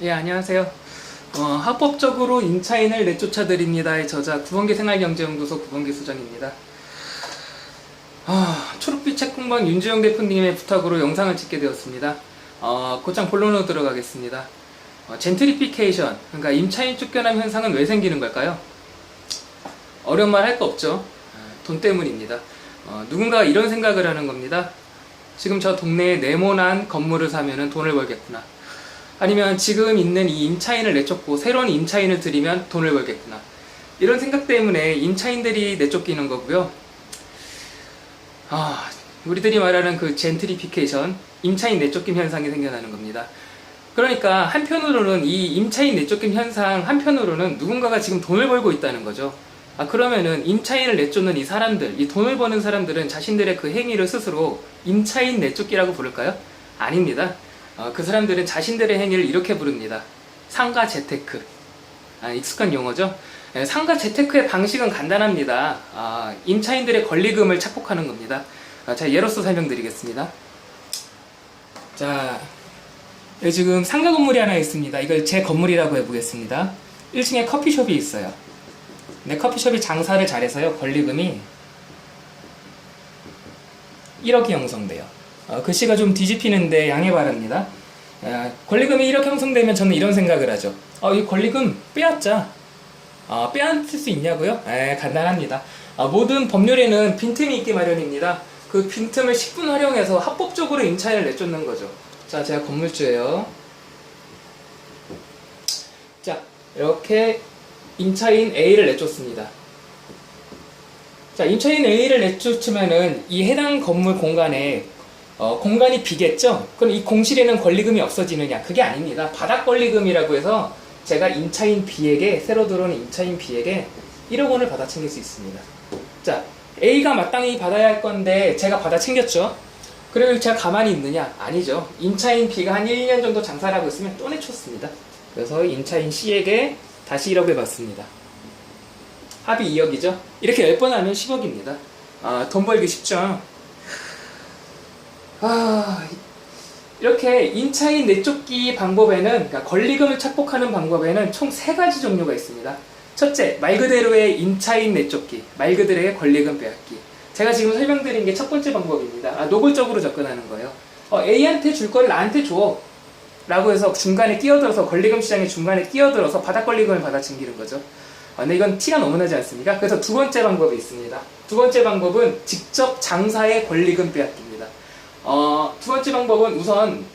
예, 안녕하세요. 합법적으로 임차인을 내쫓아드립니다의 저자 구범기 생활경제연구소 구범기 수장입니다. 초록빛 책공방 윤주영 대표님의 부탁으로 영상을 찍게 되었습니다. 곧장 본론으로 들어가겠습니다. 젠트리피케이션, 그러니까 임차인 쫓겨남 현상은 왜 생기는 걸까요? 어려운 말 할 거 없죠. 돈 때문입니다. 누군가가 이런 생각을 하는 겁니다. 지금 저 동네에 네모난 건물을 사면은 돈을 벌겠구나. 아니면 지금 있는 이 임차인을 내쫓고 새로운 임차인을 들이면 돈을 벌겠구나. 이런 생각 때문에 임차인들이 내쫓기는 거고요. 우리들이 말하는 그 젠트리피케이션, 임차인 내쫓김 현상이 생겨나는 겁니다. 그러니까 한편으로는 이 임차인 내쫓김 현상 한편으로는 누군가가 지금 돈을 벌고 있다는 거죠. 그러면은 임차인을 내쫓는 이 사람들, 이 돈을 버는 사람들은 자신들의 그 행위를 스스로 임차인 내쫓기라고 부를까요? 아닙니다. 그 사람들은 자신들의 행위를 이렇게 부릅니다. 상가 재테크. 익숙한 용어죠. 상가 재테크의 방식은 간단합니다. 임차인들의 권리금을 착복하는 겁니다. 자, 예로서 설명드리겠습니다. 자, 여기 지금 상가 건물이 하나 있습니다. 이걸 제 건물이라고 해보겠습니다. 1층에 커피숍이 있어요. 네, 커피숍이 장사를 잘해서요. 권리금이 1억이 형성돼요. 글씨가 좀 뒤집히는데 양해 바랍니다. 권리금이 1억 형성되면 저는 이런 생각을 하죠. 이 권리금 빼앗자. 빼앗을 수 있냐고요? 간단합니다. 모든 법률에는 빈틈이 있기 마련입니다. 그 빈틈을 10분 활용해서 합법적으로 임차인을 내쫓는 거죠. 자, 제가 건물주예요. 자, 이렇게 임차인 A를 내쫓습니다. 자, 임차인 A를 내쫓으면은 이 해당 건물 공간에 공간이 비겠죠? 그럼 이 공실에는 권리금이 없어지느냐? 그게 아닙니다. 바닥 권리금이라고 해서 제가 임차인 B에게, 새로 들어온 임차인 B에게 1억 원을 받아 챙길 수 있습니다. 자, A가 마땅히 받아야 할 건데 제가 받아 챙겼죠? 그리고 제가 가만히 있느냐? 아니죠. 임차인 B가 한 1, 2년 정도 장사를 하고 있으면 또 내쫓습니다. 그래서 임차인 C에게 다시 1억을 받습니다. 합이 2억이죠? 이렇게 10번 하면 10억입니다. 돈 벌기 쉽죠? 이렇게 임차인 내쫓기 방법에는, 그러니까 권리금을 착복하는 방법에는 총 3가지 종류가 있습니다. 첫째, 말 그대로의 임차인 내쫓기, 말 그대로의 권리금 빼앗기. 제가 지금 설명드린 게 첫 번째 방법입니다. 노골적으로 접근하는 거예요. A한테 줄 거를 나한테 줘 라고 해서 중간에 끼어들어서, 권리금 시장의 중간에 끼어들어서 바닥 권리금을 받아 챙기는 거죠. 근데 이건 티가 너무 나지 않습니까? 그래서 두 번째 방법이 있습니다. 두 번째 방법은 직접 장사의 권리금 빼앗기입니다. 두 번째 방법은 우선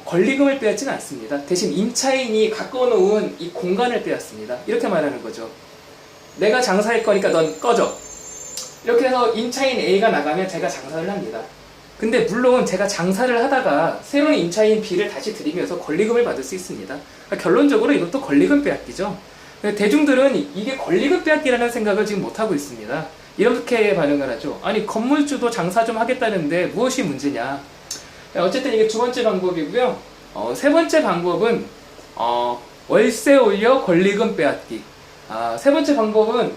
권리금을 빼앗지는 않습니다. 대신 임차인이 갖고 놓은 이 공간을 빼앗습니다. 이렇게 말하는 거죠. 내가 장사할 거니까 넌 꺼져. 이렇게 해서 임차인 A가 나가면 제가 장사를 합니다. 근데 물론 제가 장사를 하다가 새로운 임차인 B를 다시 들이면서 권리금을 받을 수 있습니다. 그러니까 결론적으로 이것도 권리금 빼앗기죠. 대중들은 이게 권리금 빼앗기라는 생각을 지금 못하고 있습니다. 이렇게 반응을 하죠. 아니, 건물주도 장사 좀 하겠다는데 무엇이 문제냐. 어쨌든 이게 두 번째 방법이고요. 세 번째 방법은 월세 올려 권리금 빼앗기. 세 번째 방법은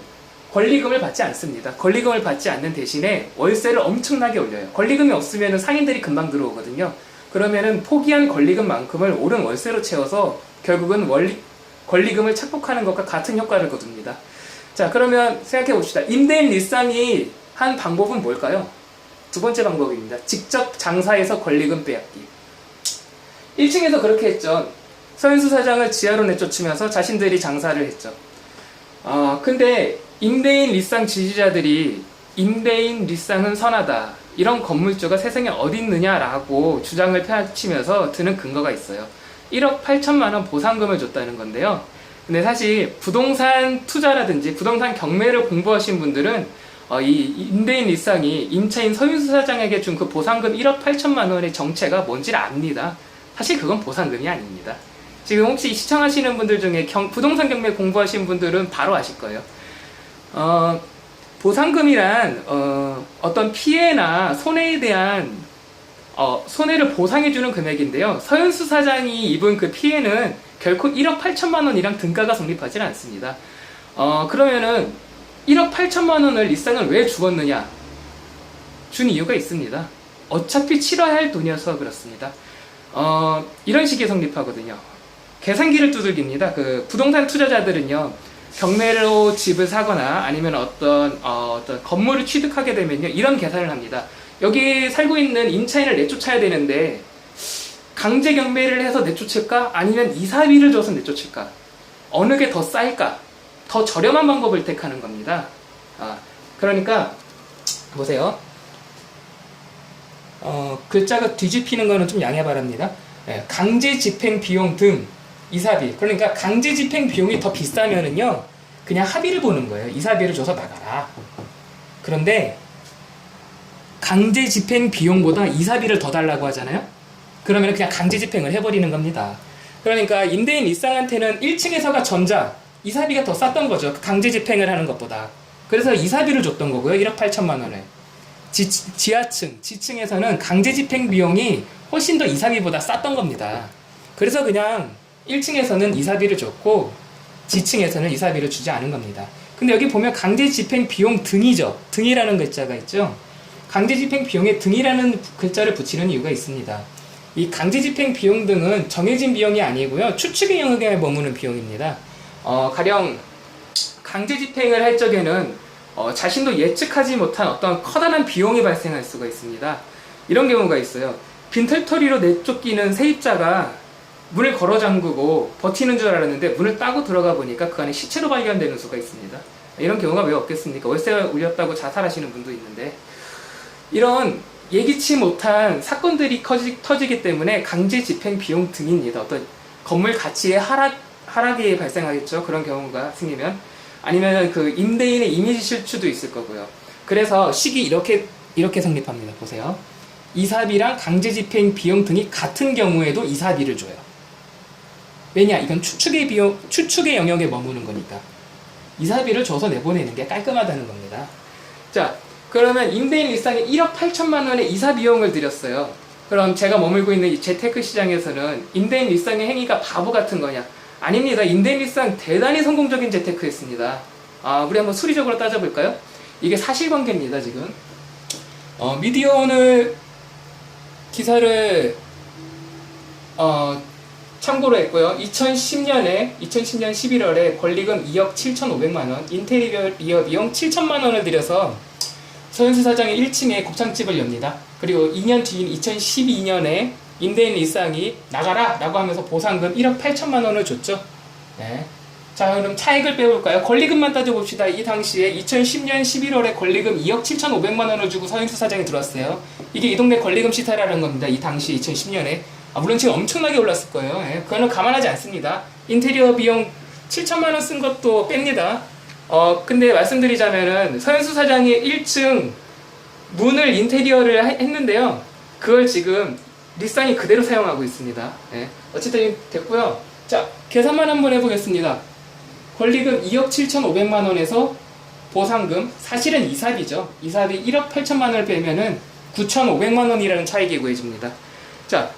권리금을 받지 않습니다. 권리금을 받지 않는 대신에 월세를 엄청나게 올려요. 권리금이 없으면 상인들이 금방 들어오거든요. 그러면은 포기한 권리금만큼을 오른 월세로 채워서 결국은 권리금을 착복하는 것과 같은 효과를 거둡니다. 자, 그러면 생각해 봅시다. 임대인 리쌍이 한 방법은 뭘까요? 두 번째 방법입니다. 직접 장사해서 권리금 빼앗기. 1층에서 그렇게 했죠. 서현수 사장을 지하로 내쫓으면서 자신들이 장사를 했죠. 근데 임대인 리쌍 지지자들이 임대인 리쌍은 선하다, 이런 건물주가 세상에 어디 있느냐라고 주장을 펼치면서 드는 근거가 있어요. 1억 8천만 원 보상금을 줬다는 건데요. 근데 사실 부동산 투자라든지 부동산 경매를 공부하신 분들은 이 임대인 리쌍이 임차인 서윤수 사장에게 준 그 보상금 1억 8천만 원의 정체가 뭔지를 압니다. 사실 그건 보상금이 아닙니다. 지금 혹시 시청하시는 분들 중에 부동산 경매 공부하신 분들은 바로 아실 거예요. 보상금이란 어떤 피해나 손해에 대한 손해를 보상해주는 금액인데요. 서현수 사장이 입은 그 피해는 결코 1억 8천만 원이랑 등가가 성립하지 않습니다. 그러면은 1억 8천만 원을 리쌍을 왜 주었느냐? 준 이유가 있습니다. 어차피 치러야 할 돈이어서 그렇습니다. 이런 식이 성립하거든요. 계산기를 두들깁니다. 그 부동산 투자자들은요, 경매로 집을 사거나 아니면 어떤 건물을 취득하게 되면요, 이런 계산을 합니다. 여기 살고 있는 임차인을 내쫓아야 되는데 강제 경매를 해서 내쫓을까? 아니면 이사비를 줘서 내쫓을까? 어느 게 더 쌀까? 더 저렴한 방법을 택하는 겁니다. 그러니까 보세요. 글자가 뒤집히는 거는 좀 양해 바랍니다. 강제 집행 비용 등 이사비. 그러니까 강제 집행 비용이 더 비싸면은요, 그냥 합의를 보는 거예요. 이사비를 줘서 나가라. 그런데 강제 집행 비용보다 이사비를 더 달라고 하잖아요. 그러면 그냥 강제 집행을 해버리는 겁니다. 그러니까 임대인 일상한테는 1층에서가 전자 이사비가 더 쌌던 거죠. 강제 집행을 하는 것보다. 그래서 이사비를 줬던 거고요. 1억 8천만 원에. 지하층, 지층에서는 강제 집행 비용이 훨씬 더 이사비보다 쌌던 겁니다. 그래서 그냥 1층에서는 이사비를 줬고 지층에서는 이사비를 주지 않은 겁니다. 근데 여기 보면 강제 집행 비용 등이죠. 등이라는 글자가 있죠. 강제 집행 비용에 등이라는 글자를 붙이는 이유가 있습니다. 이 강제 집행 비용 등은 정해진 비용이 아니고요, 추측의 영역에 머무는 비용입니다. 가령 강제 집행을 할 적에는 자신도 예측하지 못한 어떤 커다란 비용이 발생할 수가 있습니다. 이런 경우가 있어요. 빈털터리로 내쫓기는 세입자가 문을 걸어 잠그고 버티는 줄 알았는데 문을 따고 들어가 보니까 그 안에 시체로 발견되는 수가 있습니다. 이런 경우가 왜 없겠습니까? 월세가 울렸다고 자살하시는 분도 있는데, 이런 예기치 못한 사건들이 터지기 때문에 강제 집행 비용 등입니다. 어떤 건물 가치의 하락이 발생하겠죠. 그런 경우가 생기면. 아니면 그 임대인의 이미지 실추도 있을 거고요. 그래서 식이 이렇게 성립합니다. 보세요. 이사비랑 강제 집행 비용 등이 같은 경우에도 이사비를 줘요. 왜냐? 이건 추측의 영역에 머무는 거니까. 이사비를 줘서 내보내는 게 깔끔하다는 겁니다. 자, 그러면 임대인 일상에 1억 8천만 원의 이사 비용을 들였어요. 그럼 제가 머물고 있는 이 재테크 시장에서는 임대인 일상의 행위가 바보 같은 거냐? 아닙니다. 임대인 일상 대단히 성공적인 재테크였습니다. 우리 한번 수리적으로 따져볼까요? 이게 사실관계입니다, 지금. 미디어 오늘 기사를 참고로 했고요. 2010년 11월에 권리금 2억 7,500만 원, 인테리어 비용 7천만 원을 들여서 서현수 사장이 1층에 곱창집을 엽니다. 그리고 2년 뒤인 2012년에 임대인 일상이 나가라! 라고 하면서 보상금 1억 8천만 원을 줬죠. 네. 자, 그럼 차익을 빼볼까요? 권리금만 따져봅시다. 이 당시에 2010년 11월에 권리금 2억 7,500만 원을 주고 서현수 사장이 들어왔어요. 이게 이 동네 권리금 시세라는 겁니다. 이 당시 2010년에. 물론 지금 엄청나게 올랐을 거예요. 예. 그거는 감안하지 않습니다. 인테리어 비용 7천만 원 쓴 것도 뺍니다. 근데 말씀드리자면은 서현수 사장이 1층 문을 인테리어를 했는데요. 그걸 지금 리쌍이 그대로 사용하고 있습니다. 예. 어쨌든 됐고요. 자, 계산만 한번 해보겠습니다. 권리금 2억 7,500만 원에서 보상금, 사실은 이사비죠. 이사비 1억 8천만 원을 빼면은 9,500만 원이라는 차익이 구해집니다. 자,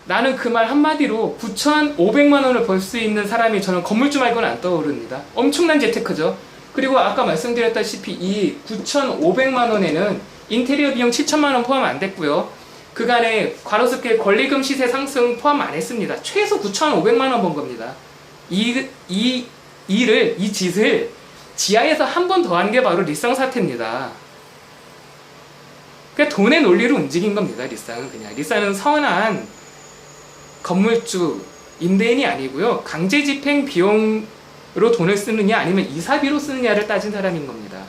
나는 그 말 한마디로 9,500만 원을 벌 수 있는 사람이 저는 건물주 말고는 안 떠오릅니다. 엄청난 재테크죠. 그리고 아까 말씀드렸다시피 이 9,500만 원에는 인테리어 비용 7천만 원 포함 안 됐고요. 그간의 가로수길 권리금 시세 상승 포함 안 했습니다. 최소 9,500만 원 번 겁니다. 이 짓을 지하에서 한 번 더 한 게 바로 리쌍 사태입니다. 그러니까 돈의 논리로 움직인 겁니다. 리쌍은 그냥. 리쌍은 선한 건물주, 임대인이 아니고요. 강제 집행 비용으로 돈을 쓰느냐 아니면 이사비로 쓰느냐를 따진 사람인 겁니다.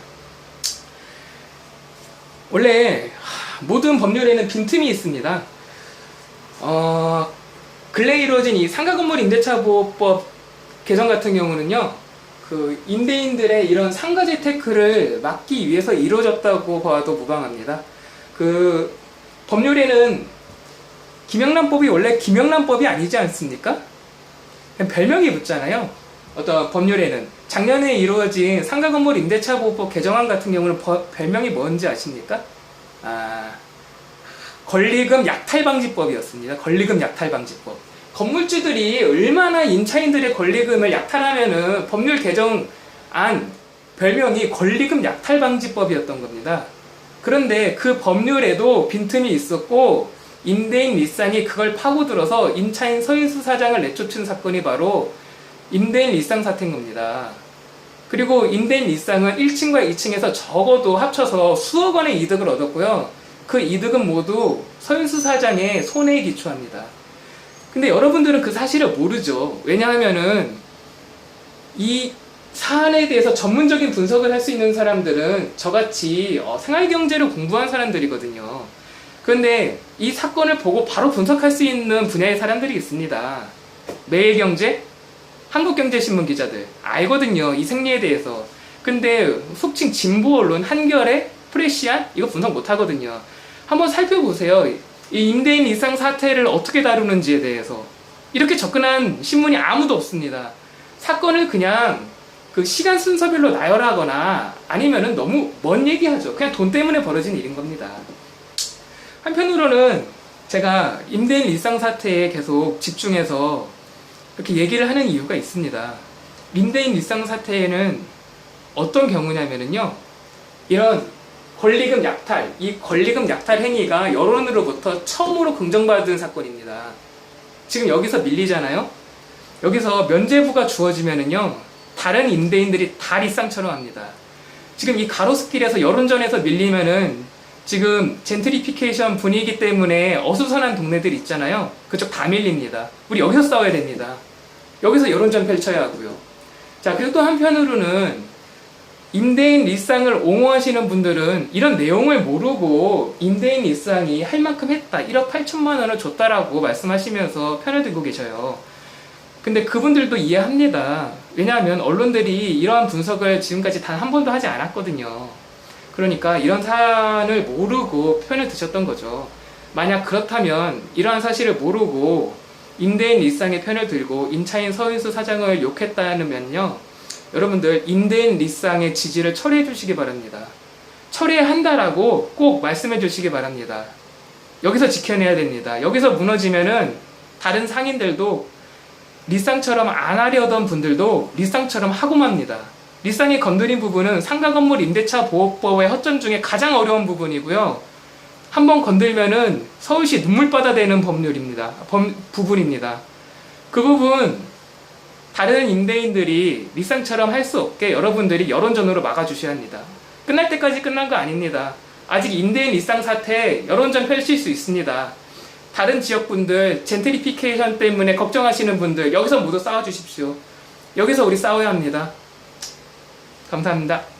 원래 모든 법률에는 빈틈이 있습니다. 근래 이루어진 이 상가건물 임대차보호법 개정 같은 경우는요, 그 임대인들의 이런 상가재테크를 막기 위해서 이루어졌다고 봐도 무방합니다. 그 법률에는 김영란법이 원래 김영란법이 아니지 않습니까? 별명이 붙잖아요. 어떤 법률에는 작년에 이루어진 상가건물 임대차보호법 개정안 같은 경우는 별명이 뭔지 아십니까? 권리금 약탈방지법이었습니다. 권리금 약탈방지법. 건물주들이 얼마나 임차인들의 권리금을 약탈하면은 법률 개정안 별명이 권리금 약탈방지법이었던 겁니다. 그런데 그 법률에도 빈틈이 있었고 임대인 리쌍이 그걸 파고들어서 임차인 서인수 사장을 내쫓은 사건이 바로 임대인 리쌍 사태인 겁니다. 그리고 임대인 리쌍은 1층과 2층에서 적어도 합쳐서 수억 원의 이득을 얻었고요. 그 이득은 모두 서인수 사장의 손해에 기초합니다. 근데 여러분들은 그 사실을 모르죠. 왜냐하면은 이 사안에 대해서 전문적인 분석을 할 수 있는 사람들은 저같이 생활경제를 공부한 사람들이거든요. 그런데 이 사건을 보고 바로 분석할 수 있는 분야의 사람들이 있습니다. 매일경제, 한국경제신문 기자들 알거든요. 이 생리에 대해서. 근데 속칭 진보 언론 한겨레, 프레시안 이거 분석 못 하거든요. 한번 살펴보세요. 이 임대인 리쌍 사태를 어떻게 다루는지에 대해서. 이렇게 접근한 신문이 아무도 없습니다. 사건을 그냥 그 시간 순서별로 나열하거나 아니면은 너무 먼 얘기하죠. 그냥 돈 때문에 벌어진 일인 겁니다. 한편으로는 제가 임대인 리쌍 사태에 계속 집중해서 이렇게 얘기를 하는 이유가 있습니다. 임대인 리쌍 사태에는 어떤 경우냐면요. 이런 권리금 약탈, 이 권리금 약탈 행위가 여론으로부터 처음으로 긍정받은 사건입니다. 지금 여기서 밀리잖아요. 여기서 면죄부가 주어지면은요. 다른 임대인들이 다 리쌍처럼 합니다. 지금 이 가로수길에서 여론전에서 밀리면은 지금 젠트리피케이션 분위기 때문에 어수선한 동네들 있잖아요. 그쪽 다 밀립니다. 우리 여기서 싸워야 됩니다. 여기서 여론전 펼쳐야 하고요. 자, 그리고 또 한편으로는 임대인 리쌍을 옹호하시는 분들은 이런 내용을 모르고 임대인 리쌍이 할 만큼 했다. 1억 8천만 원을 줬다라고 말씀하시면서 편을 들고 계셔요. 근데 그분들도 이해합니다. 왜냐하면 언론들이 이러한 분석을 지금까지 단 한 번도 하지 않았거든요. 그러니까 이런 사안을 모르고 편을 드셨던 거죠. 만약 그렇다면 이러한 사실을 모르고 임대인 리쌍의 편을 들고 임차인 서인수 사장을 욕했다면요. 여러분들 임대인 리쌍의 지지를 철회해 주시기 바랍니다. 철회한다라고 꼭 말씀해 주시기 바랍니다. 여기서 지켜내야 됩니다. 여기서 무너지면은 다른 상인들도 리쌍처럼 안 하려던 분들도 리쌍처럼 하고 맙니다. 리쌍이 건드린 부분은 상가건물 임대차 보호법의 허점 중에 가장 어려운 부분이고요. 한번 건들면은 서울시 눈물바다 되는 부분입니다. 그 부분 다른 임대인들이 리쌍처럼 할 수 없게 여러분들이 여론전으로 막아주셔야 합니다. 끝날 때까지 끝난 거 아닙니다. 아직 임대인 리쌍 사태 여론전 펼칠 수 있습니다. 다른 지역분들 젠트리피케이션 때문에 걱정하시는 분들 여기서 모두 싸워주십시오. 여기서 우리 싸워야 합니다. 감사합니다.